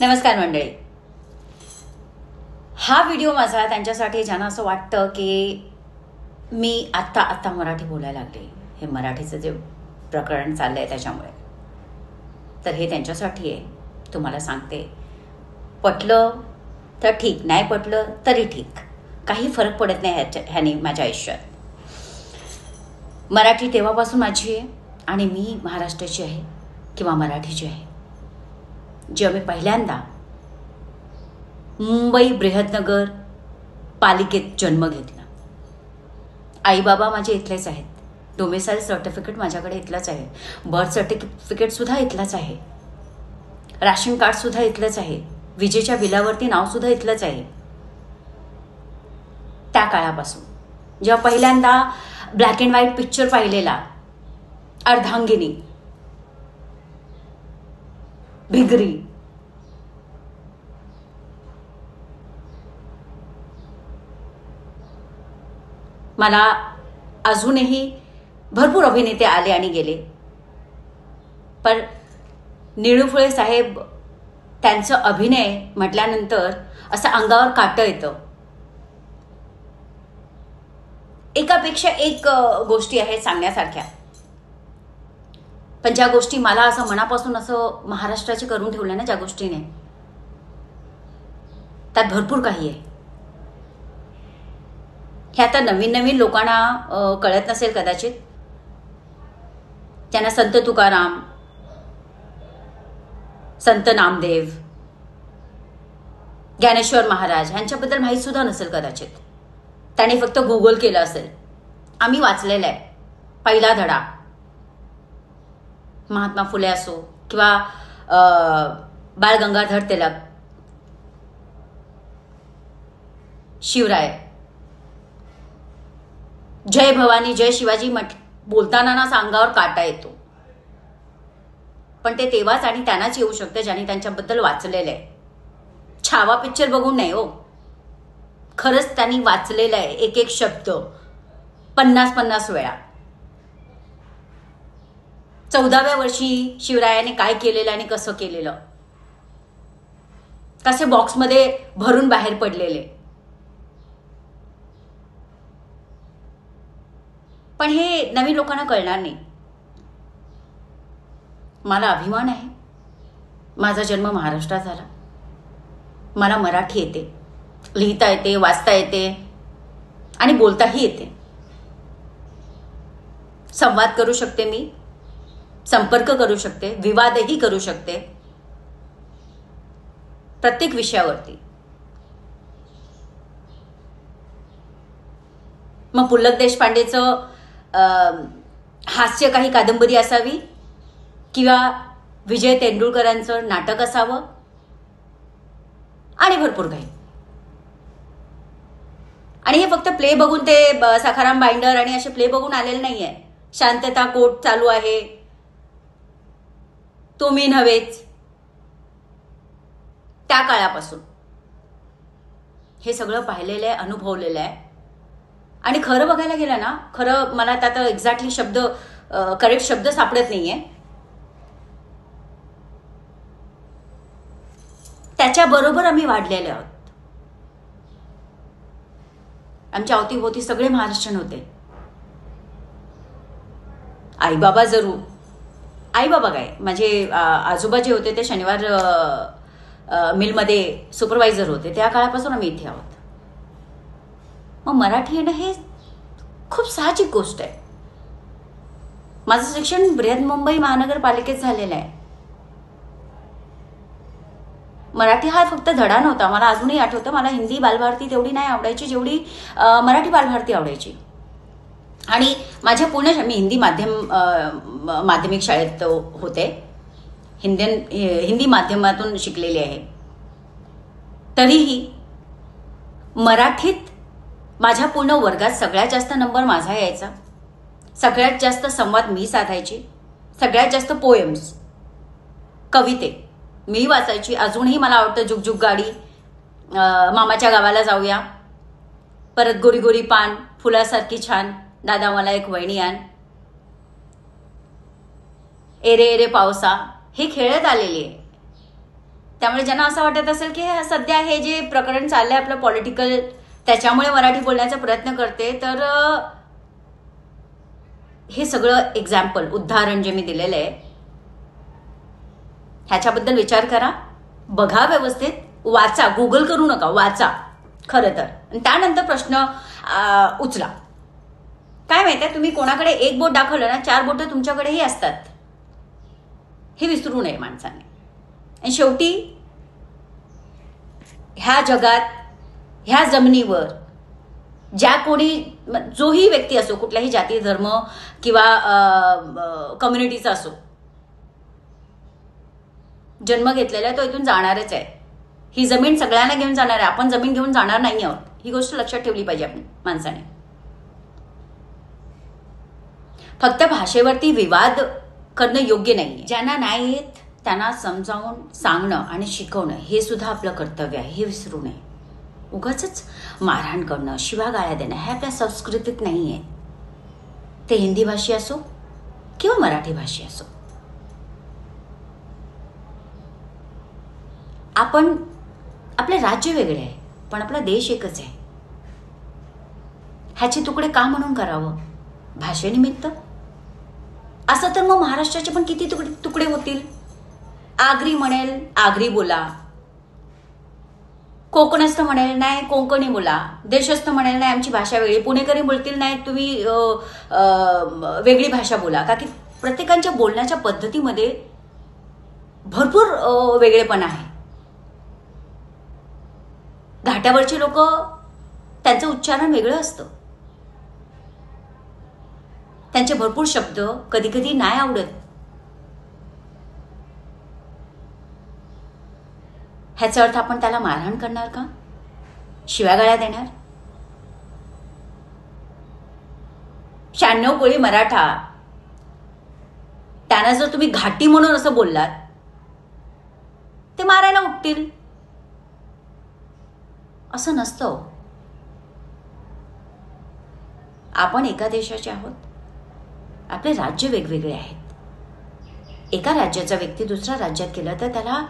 नमस्कार मंडळी. हा व्हिडिओ माझा त्यांच्यासाठी ज्यांना असं वाटतं की मी आत्ता मराठी बोलायला लागले, हे मराठीचं जे प्रकरण चाललं आहे त्याच्यामुळे, तर हे त्यांच्यासाठी आहे. तुम्हाला सांगते, पटलं तर ठीक, नाही पटलं तरी ठीक, काही फरक पडत नाही ह्याने माझ्या आयुष्यात. मराठी तेव्हापासून माझी आहे आणि मी महाराष्ट्राची आहे किंवा मराठीची आहे. जेव्हा मी पहिल्यांदा मुंबई बृहदनगर पालिकेत जन्म घेतला, आई बाबा माझे इथलेच आहेत, डोमेसाईल सर्टिफिकेट माझ्याकडे इथलंच आहे, बर्थ सर्टिफिकेट सुद्धा इथलंच आहे, राशन कार्ड सुद्धा इथलंच आहे, विजेच्या बिलावरती नाव सुद्धा इथलंच आहे. त्या काळापासून जेव्हा पहिल्यांदा ब्लॅक अँड व्हाईट पिक्चर पाहिलेला, अर्धांगिनी, भिगरी, मला अजूनही भरपूर अभिनेते आले आणि गेले, पण निळू फुले साहेब त्यांचं अभिनय म्हटल्यानंतर असं अंगावर काटं येतं. एकापेक्षा एक गोष्टी आहेत सांगण्यासारख्या, पण ज्या गोष्टी मला असं मनापासून असं महाराष्ट्राची करून ठेवल्या ना, ज्या गोष्टीने, त्यात भरपूर काही आहे. हे आता नवीन लोकांना कळत नसेल कदाचित. त्यांना संत तुकाराम, संत नामदेव, ज्ञानेश्वर महाराज यांच्याबद्दल माहीत सुद्धा नसेल कदाचित. त्याने फक्त गुगल केलं असेल. आम्ही वाचलेलं आहे पहिला धडा, महात्मा फुले असो किंवा बाळ गंगाधर टिळक, शिवराय, जय भवानी जय शिवाजी बोलताना ना अंगावर काटा येतो. पण ते तेव्हाच आणि त्यांनाच येऊ शकतं ज्यांनी त्यांच्याबद्दल वाचलेलं आहे. छावा पिक्चर बघून नाही हो, खरंच त्यांनी वाचलेलं आहे एक एक शब्द 50 वेळा. 14व्या वर्षी शिवरायाने काय केलेलं आणि कसं केलेलं, कसे बॉक्समध्ये भरून बाहेर पडलेले. पण हे नवीन लोकांना कळणार नाही. मला अभिमान आहे, माझा जन्म महाराष्ट्रात झाला. मला मराठी येते, लिहिता येते, वाचता येते आणि बोलताही येते. संवाद करू शकते, मी संपर्क करू शकते, विवादही करू शकते प्रत्येक विषयावरती. मग पुल्लक देशपांडेचं हास्य काही कादंबरी असावी किंवा विजय तेंडुलकरांचं नाटक असावं आणि भरपूर काही. आणि हे फक्त प्ले बघून, ते सखाराम बाइंडर आणि असे प्ले बघून आलेले नाहीये. शांतता कोर्ट चालू आहे, तुम्ही नव्हेच, त्या काळापासून हे सगळं पाहिलेलं आहे, अनुभवलेलं आहे. आणि खरं बघायला गेलं ना, खरं मला आता एक्झॅक्टली करेक्ट शब्द सापडत नाहीये, त्याच्याबरोबर आम्ही वाढलेले आहोत. आमच्या अवतीभोवती सगळे महाराष्ट्रीयन होते. आई बाबा जरूर, आई बाबा काय, माझे आजोबा जे होते ते शनिवार मिलमध्ये सुपरवायझर होते. त्या काळापासून आम्ही इथे आहोत. मग मराठी येणं हे खूप साहजिक गोष्ट आहे. माझं शिक्षण मुंबई महानगरपालिकेत झालेलं आहे. मराठी हा फक्त धडा नव्हता. मला अजूनही आठवतं, मला हिंदी बालभारती तेवढी नाही आवडायची जेवढी मराठी बालभारती आवडायची. आणि माझ्या मी हिंदी माध्यमिक शाळेत होते, हिंदी माध्यमातून शिकलेली आहे. तरीही मराठीत माझ्या पूर्ण वर्गात सगळ्यात जास्त नंबर माझा यायचा, सगळ्यात जास्त संवाद मी साधायची, सगळ्यात जास्त पोएम्स, कविते मी वाचायची. अजूनही मला आवडतं जुगजुग गाडी, मामाच्या गावाला जाऊया, परत गोरी गोरी पान, फुलासारखी छान, दादा मला एक वहिनी आण, एरे एरे पावसा, हे खेळत आलेली आहे. त्यामुळे ज्यांना असं वाटत असेल की सध्या हे जे प्रकरण चाललंय आपलं पॉलिटिकल, त्याच्यामुळे मराठी बोलण्याचा प्रयत्न करते, तर हे सगळं एक्झाम्पल, उदाहरण जे मी दिलेलं आहे ह्याच्याबद्दल विचार करा, बघा व्यवस्थित, वाचा, गुगल करू नका, वाचा खरं तर, आणि त्यानंतर प्रश्न उचला. काय माहितीये, तुम्ही कोणाकडे एक बोट दाखवलं ना, 4 बोटं तुमच्याकडेही असतात, हे विसरू नये माणसाने. आणि शेवटी ह्या जगात, ह्या जमिनीवर ज्या कोणी, जोही व्यक्ती असो, कुठल्याही जाती, धर्म किंवा कम्युनिटीचा असो, जन्म घेतलेला आहे तो इथून जाणारच आहे. ही जमीन सगळ्यांना घेऊन जाणार आहे, आपण जमीन घेऊन जाणार नाही आहोत. ही गोष्ट लक्षात ठेवली पाहिजे आपण माणसाने. फक्त भाषेवरती विवाद करणं योग्य नाही. ज्यांना नाही येत त्यांना समजावून सांगणं आणि शिकवणं हे सुद्धा आपलं कर्तव्य आहे, हे विसरू नये. उगाचच मारहाण करणं, शिवागाळ्या देणं हे आपल्या संस्कृतीत नाही आहे. ते हिंदी भाषी असो किंवा मराठी भाषी असो. आपण, आपले राज्य वेगळे आहे पण आपला देश एकच आहे. ह्याचे तुकडे का म्हणून करावं? भाषेनिमित्त? असं तर मग महाराष्ट्राचे पण किती तुकडे होतील. आगरी म्हणेल आगरी बोला, कोकणस्थ म्हणेल नाही कोकणी बोला, देशस्थ म्हणेल नाही आमची भाषा वेगळी, पुणेकरी बोलतील नाही तुम्ही वेगळी भाषा बोला. का की प्रत्येकाच्या बोलण्याच्या पद्धतीमध्ये भरपूर वेगळेपणा आहे. घाटावरची लोक, त्यांचं उच्चारण वेगळं असतं, त्यांचे भरपूर शब्द कधी कधी नाही आवडत. ह्याचा अर्थ आपण त्याला मारहाण करणार का? शिव्यागाळ्या देणार? 96 कोळी मराठा, त्यांना जर तुम्ही घाटी म्हणून असं बोललात ते मारायला उठतील. असं नसतं. आपण एका देशाचे आहोत, आपले राज्य वेगवेगळे आहेत. एका राज्याचा व्यक्ती दुसऱ्या राज्यात गेला तर त्याला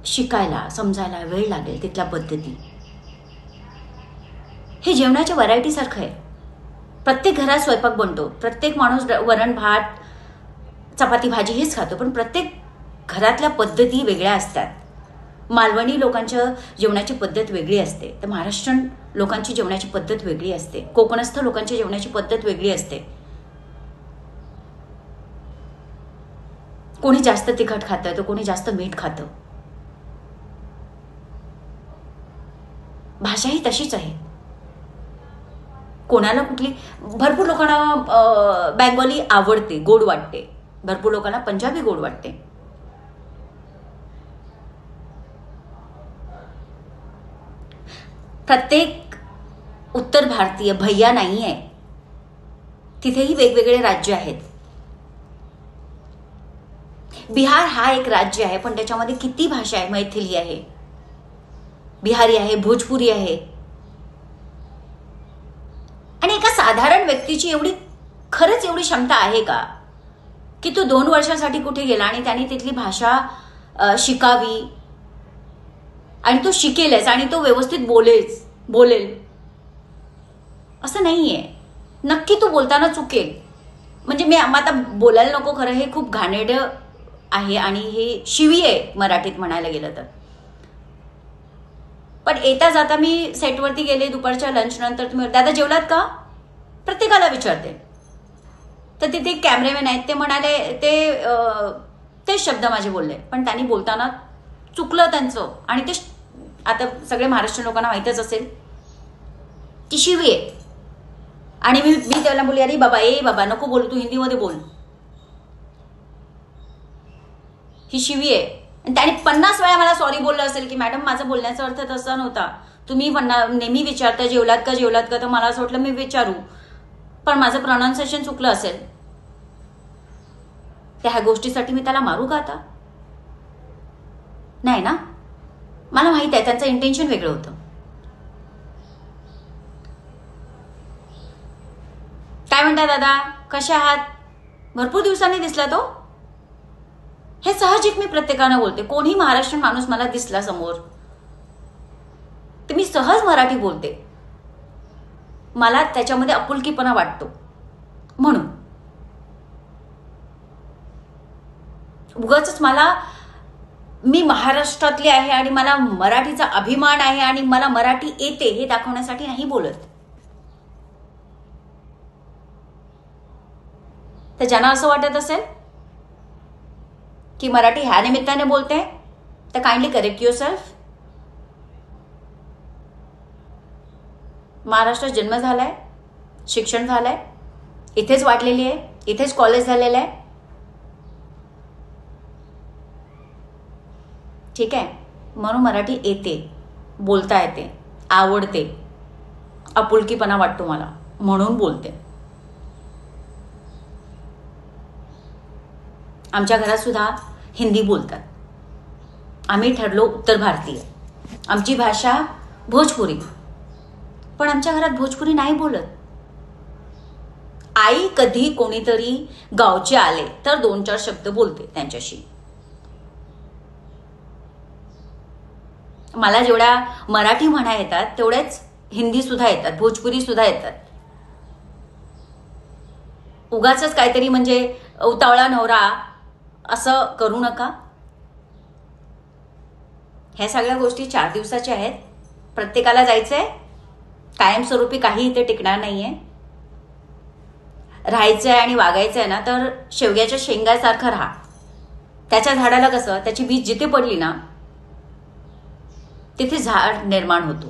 शिकायला, समजायला वेळ लागेल, तिथल्या पद्धती. हे जेवणाच्या व्हरायटी सारखं आहे. प्रत्येक घरात स्वयंपाक बनतो, प्रत्येक माणूस वरण भात चपाती भाजी हेच खातो, पण प्रत्येक घरातल्या पद्धती वेगळ्या असतात. मालवणी लोकांच्या जेवणाची पद्धत वेगळी असते, तर महाराष्ट्रीयन लोकांची जेवणाची पद्धत वेगळी असते, कोकणस्थ लोकांची जेवणाची पद्धत वेगळी असते. कोणी जास्त तिखट खातं तर कोणी जास्त मीठ खातं. भाषा ही तशीच आहे. कोणाला कुठली, भरपूर लोकांना बेंगॉली आवडते, गोड वाटते, भरपूर लोकांना पंजाबी गोड वाटते. प्रत्येक उत्तर भारतीय भैया नाही आहे, तिथेही वेगवेगळे राज्य आहेत. बिहार हा एक राज्य आहे, पण त्याच्यामध्ये किती भाषा आहे. मैथिली आहे, बिहारी आहे, भोजपुरी आहे. आणि एका साधारण व्यक्तीची खरंच एवढी क्षमता आहे का की तो 2 वर्षासाठी कुठे गेला आणि त्याने तिथली भाषा शिकावी आणि तो शिकेलच आणि तो व्यवस्थित बोलेल? असं नाहीये. नक्की तो बोलताना चुकेल. म्हणजे मी आता बोलायला नको, खरं हे खूप घाणेरडं आहे आणि हे शिवी आहे मराठीत म्हणायला गेलं तर. पण येता जाता मी सेटवरती गेले, दुपारच्या लंच नंतर, तुम्ही दादा जेवलात का प्रत्येकाला विचारते. तर तिथे कॅमेरामॅन आहेत, ते म्हणाले, ते शब्द माझे बोलले, पण त्यांनी बोलताना चुकलं त्यांचं. आणि ते आता सगळे महाराष्ट्रीयन लोकांना माहीतच असेल ती शिवी आहे. आणि मी त्याला बोलले, अरे बाबा नको बोलू, तू हिंदीमध्ये बोल. ही शिवी आहे. आणि त्याने 50 वेळा मला सॉरी बोललं असेल की मॅडम माझा बोलण्याचा अर्थ तसा नव्हता, तुम्ही नेहमी विचारता जेवलात का, तर मला असं वाटलं मी विचारू, पण माझं प्रोनाउन्सिएशन चुकलं असेल. त्या गोष्टीसाठी मी त्याला मारू का आता? नाही ना. मला माहित आहे त्यांचं इंटेन्शन वेगळं होतं. काय म्हणता दादा, कशा आहात? भरपूर दिवसांनी दिसला तो. हे साहजिक मी प्रत्येकानं बोलते. कोणी महाराष्ट्रीयन माणूस मला दिसला समोर तर मी सहज मराठी बोलते. मला त्याच्यामध्ये आपुलकीपणा वाटतो. म्हणून उगाचच मला मी महाराष्ट्रातली आहे आणि मला मराठीचा अभिमान आहे आणि मला मराठी येते हे दाखवण्यासाठी नाही बोलत. तर ज्यांना असं वाटत असेल की मराठी ह्या निमित्ताने बोलते तर काइंडली करेक्ट युअरसेल्फ. महाराष्ट्रात जन्म झालाय, शिक्षण झालंय, इथेच वाढलेली आहे, इथेच कॉलेज झालेलं आहे. ठीक आहे, म्हणून मराठी येते, बोलता येते, आवडते, आपुलकीपणा वाटतो मला म्हणून बोलते. आमच्या घरात सुद्धा हिंदी बोलतात. आम्ही ठरलो उत्तर भारतीय, आमची भाषा भोजपुरी, पण आमच्या घरात भोजपुरी नाही बोलत. आई कधी कोणीतरी गावचे आले तर 2-4 शब्द बोलते त्यांच्याशी. मला जेवढ्या मराठी म्हणा येतात तेवढेच हिंदी सुद्धा येतात, भोजपुरी सुद्धा येतात. उगाचच काहीतरी म्हणजे उतावळा नवरा असं करू नका. ह्या सगळ्या गोष्टी 4 दिवसाच्या आहेत. प्रत्येकाला जायचंय, कायमस्वरूपी काही इथे टिकणार नाहीये. राहायचंय आणि वागायचंय ना तर शेवग्याच्या शेंगासारखं राहा. त्याच्या झाडाला कसं त्याची बीज जिथे पडली ना तिथे झाड निर्माण होतो,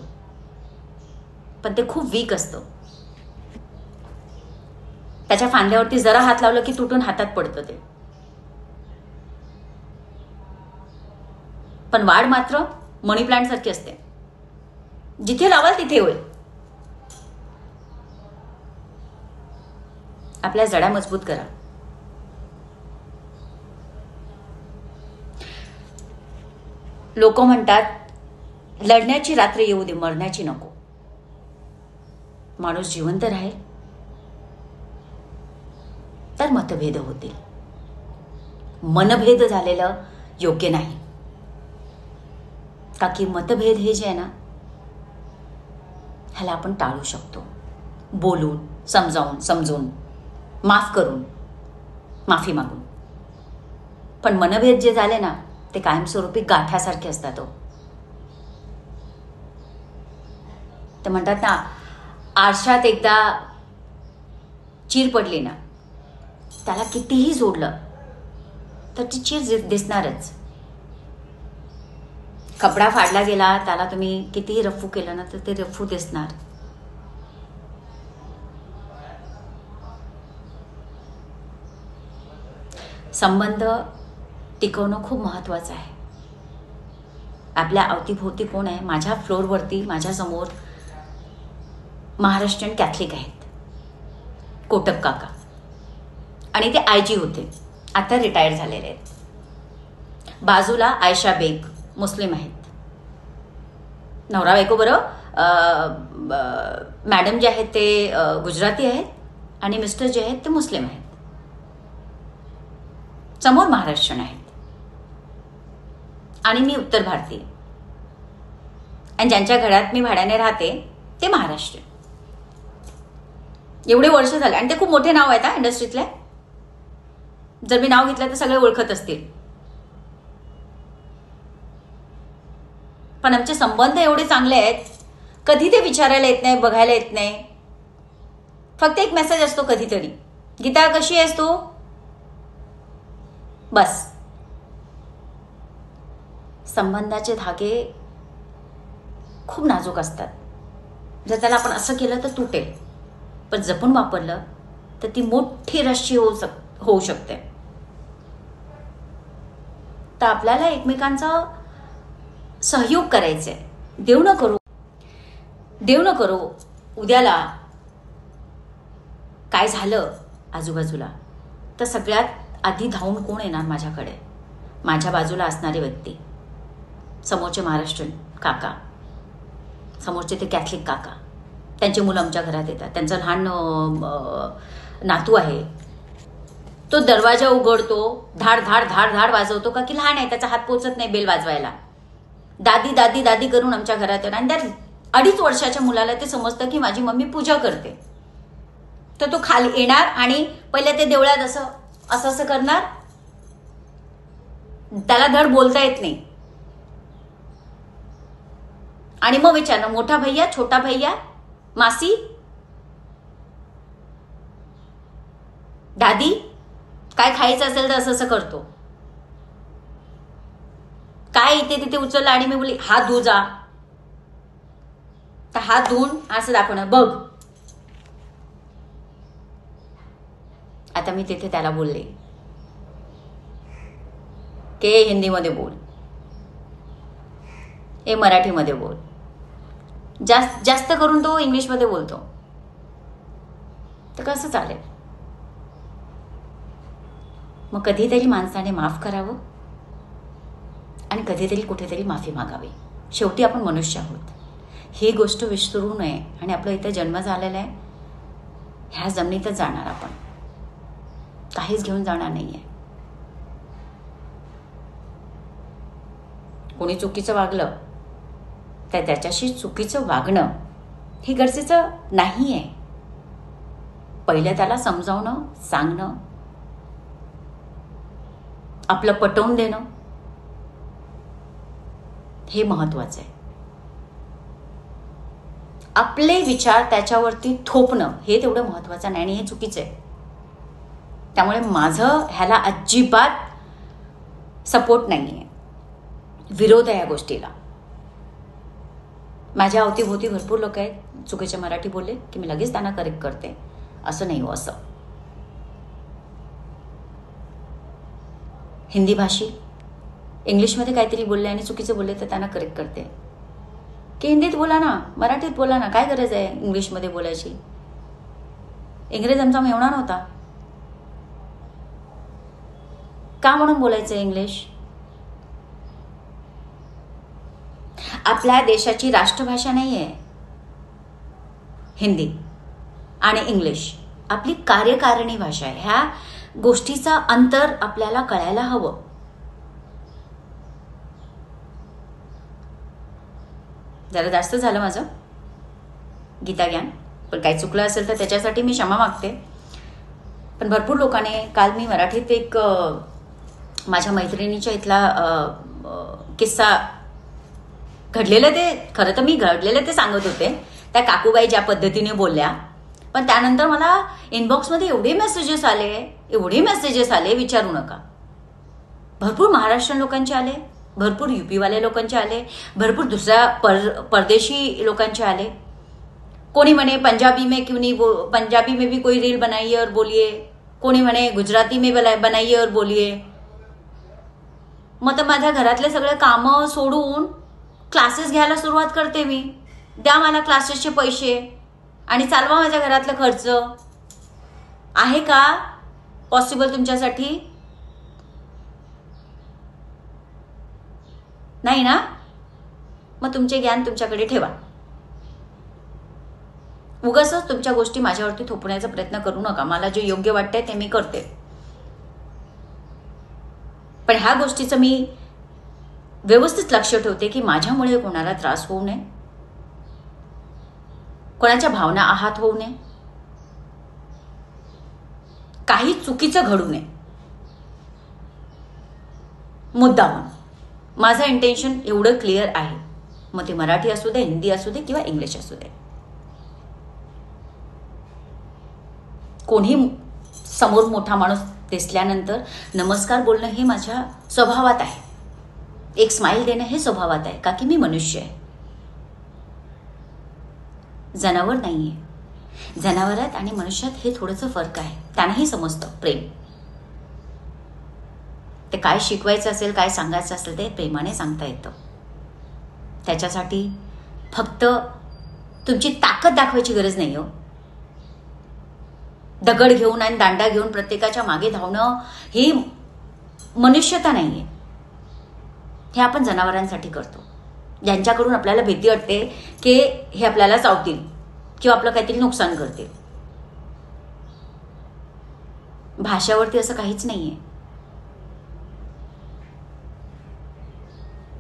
पण ते खूप वीक असतं. त्याच्या फांद्यावरती जरा हात लावलं की तुटून हातात पडतं ते. पण वाढ मात्र मनी प्लांट सारखी असते, जिथे लावाल तिथे होईल. आपल्या जड्या मजबूत करा. लोक म्हणतात लढण्याची रात्र येऊ दे, मरण्याची नको. माणूस जिवंत राहील तर मतभेद होतील. मनभेद झालेलं योग्य नाही. का की मतभेद हे जे आहे ना ह्याला आपण टाळू शकतो, बोलून, समजून, माफ करून, माफी मागून. पण मनभेद जे झाले ना ते कायमस्वरूपी गाठासारखे असतात. ते म्हणतात ना आरशात एकदा चीर पडली ना त्याला कितीही जोडलं तर ती चीर दिसणारच. कपडा फाडला गेला त्याला तुम्ही कितीही रफू केलं ना तर ते रफू दिसणार. संबंध टिकवणं खूप महत्वाचं आहे. आपल्या अवतीभोवती कोण आहे? माझ्या फ्लोअरवरती माझ्या समोर महाराष्ट्रीयन कॅथलिक आहेत, कोटक काका, आणि ते आयजी होते, आता रिटायर झालेले आहेत. बाजूला आयशा बेग मुस्लिम आहेत, नवरा बायको. मॅडम जे आहेत ते गुजराती आहेत आणि मिस्टर जे आहेत ते मुस्लिम आहेत. समोर महाराष्ट्रीयन आहेत आणि मी उत्तर भारतीय, आणि ज्यांच्या घरात मी भाड्याने राहते ते महाराष्ट्रीयन. एवढे वर्ष झाले आणि ते खूप मोठे नाव आहेत हा इंडस्ट्रीतले. जर मी नाव घेतलं तर सगळे ओळखत असतील. पण आमचे संबंध एवढे चांगले आहेत, कधी ते विचारायला येत नाही, बघायला येत नाही. फक्त एक मेसेज असतो कधीतरी, गीता कशी आहेस तू, बस. संबंधाचे धागे खूप नाजूक असतात. जर त्याला आपण असं केलं तर तुटेल, पण जपून वापरलं तर ती मोठी रश्शी होऊ शकते. तर आपल्याला एकमेकांचा सहयोग करायचा आहे. देव न करो उद्याला काय झालं आजूबाजूला तर सगळ्यात आधी धावून कोण येणार माझ्याकडे? माझ्या बाजूला असणारी व्यक्ती. समोरचे महाराष्ट्रीयन काका, समोरचे ते कॅथलिक काका, त्यांचे मुलं आमच्या घरात येतात, त्यांचं लहान नातू आहे. तो दरवाजा उघडतो, धाड धाड धाड धाड वाजवतो का की लहान आहे, त्याचा हात पोचत नाही बेल वाजवायला. दादी दादी दादी करून आमच्या घरात येणार. आणि त्या 2.5 वर्षाच्या मुलाला ते समजतं की माझी मम्मी पूजा करते. तर तो खाली येणार आणि पहिले ते देवळात असं असं असं करणार. त्याला धड बोलता येत नाही. आणि मग विचारणार, मोठा भैया, छोटा भैया, मासी, दादी, काय खायचं असेल तर असं असं करतो. काय इथे तिथे उचललं आणि मी बोलली हात धु जा, तर हात धुवून असं दाखवणार, बघ. आता मी तिथे त्याला बोलले की हिंदीमध्ये बोल, हे मराठीमध्ये बोल. जास्त करून तो इंग्लिशमध्ये बोलतो. तर कसं चालेल? मग कधीतरी माणसाने माफ करावं आणि कधीतरी कुठेतरी माफी मागावी. शेवटी आपण मनुष्य आहोत. ही गोष्ट विसरू नये. आणि आपला इथे जन्म झालेला आहे, ह्या जमिनीतच जाणार आपण, काहीच घेऊन जाणार नाहीये. कोणी चुकीचं वागलं तर त्याच्याशी चुकीचं वागणं हे गरजेचं नाहीये. पहिलं त्याला समजावणं, सांगणं, आपलं पटवून देणं हे महत्वाचं आहे. आपले विचार त्याच्यावरती थोपणं हे तेवढं महत्वाचं नाही आणि हे चुकीचं आहे. त्यामुळे माझं ह्याला अजिबात सपोर्ट नाहीये, विरोध आहे या गोष्टीला. माझ्या अवतीभोवती भरपूर लोक आहेत, चुकीचे मराठी बोलले की मी लगेच त्यांना करेक्ट करते. असं नाही हो. असं हिंदी भाषी इंग्लिशमध्ये काहीतरी बोलले आणि चुकीचे बोलले तर त्यांना करेक्ट करते की हिंदीत बोला ना, मराठीत बोला ना, काय गरज आहे इंग्लिशमध्ये बोलायची. इंग्रज आमचा मेवणा नव्हता का म्हणून बोलायचं इंग्लिश? आपल्या देशाची राष्ट्रभाषा नाहीये हिंदी आणि इंग्लिश, आपली कार्यकारिणी भाषा आहे. ह्या गोष्टीचा अंतर आपल्याला कळायला हवं. जरा जास्त झालं माझं गीता ज्ञान, पण काही चुकलं असेल तर त्याच्यासाठी मी क्षमा मागते. पण भरपूर लोकांनी, काल मी मराठीत एक माझ्या मैत्रिणीच्या इथला किस्सा घडलेलं, ते खरं तर मी घडलेलं ते सांगत होते. त्या काकूबाई ज्या पद्धतीने बोलल्या, पण त्यानंतर मला इनबॉक्समध्ये एवढे मेसेजेस आले विचारू नका. भरपूर महाराष्ट्रीयन लोकांचे आले, भरपूर यूपीवाले लोकांचे आले, भरपूर दुसऱ्या परदेशी लोकांचे आले. कोणी म्हणे पंजाबी में क्यों नहीं, पंजाबी में भी कोई रील बनाइए और बोलिए. कोणी म्हणे गुजराती में बनाइए और बोलिए. मग तर माझ्या घरातले सगळे कामं सोडून क्लासेस घ्यायला सुरुवात करते मी. द्या मला क्लासेसचे पैसे आणि चालवा माझ्या घरातलं खर्च. आहे का पॉसिबल तुमच्यासाठी? नाही ना? मग तुमचे ज्ञान तुमच्याकडे ठेवा. उगाचच तुमच्या गोष्टी माझ्यावरती थोपण्याचा प्रयत्न करू नका. मला जे योग्य वाटतंय ते मी करते, पण ह्या गोष्टीचं मी व्यवस्थित लक्ष ठेवते की माझ्यामुळे कोणाला त्रास होऊ नये, कोणाच्या भावना आहत होऊ नये, काही चुकीचं घडू नये. मुद्दाम माझं इंटेन्शन एवढं क्लिअर आहे. मग ते मराठी असू दे, हिंदी असू दे किंवा इंग्लिश असू दे. कोणी समोर मोठा माणूस दिसल्यानंतर नमस्कार बोलणं हे माझ्या स्वभावात आहे. एक स्माइल देणं हे स्वभावात आहे, का की मी मनुष्य आहे, जनावर नाहीये. जनावरात आणि मनुष्यात हे थोडंसं फरक आहे. त्यांनाही समजतं प्रेम. ते काय शिकवायचं असेल, काय सांगायचं असेल ते प्रेमाने सांगता येतं. त्याच्यासाठी फक्त तुमची ताकद दाखवायची गरज नाही हो. दगड घेऊन आणि दांडा घेऊन प्रत्येकाच्या मागे धावणं ही मनुष्यता नाहीये. हे आपण जनावरांसाठी करतो, ज्यांच्याकडून आपल्याला भीती वाटते की हे आपल्याला चावतील किंवा आपलं काहीतरी नुकसान करतील. भाषावरती असं काहीच नाहीये.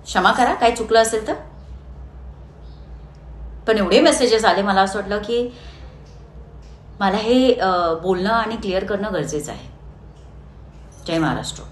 क्षमा करा काय चुकलं असेल तर. पण एवढे मेसेजेस आले, मला असं वाटलं की मला हे बोलणं आणि क्लिअर करणं गरजेचं आहे. जय महाराष्ट्र.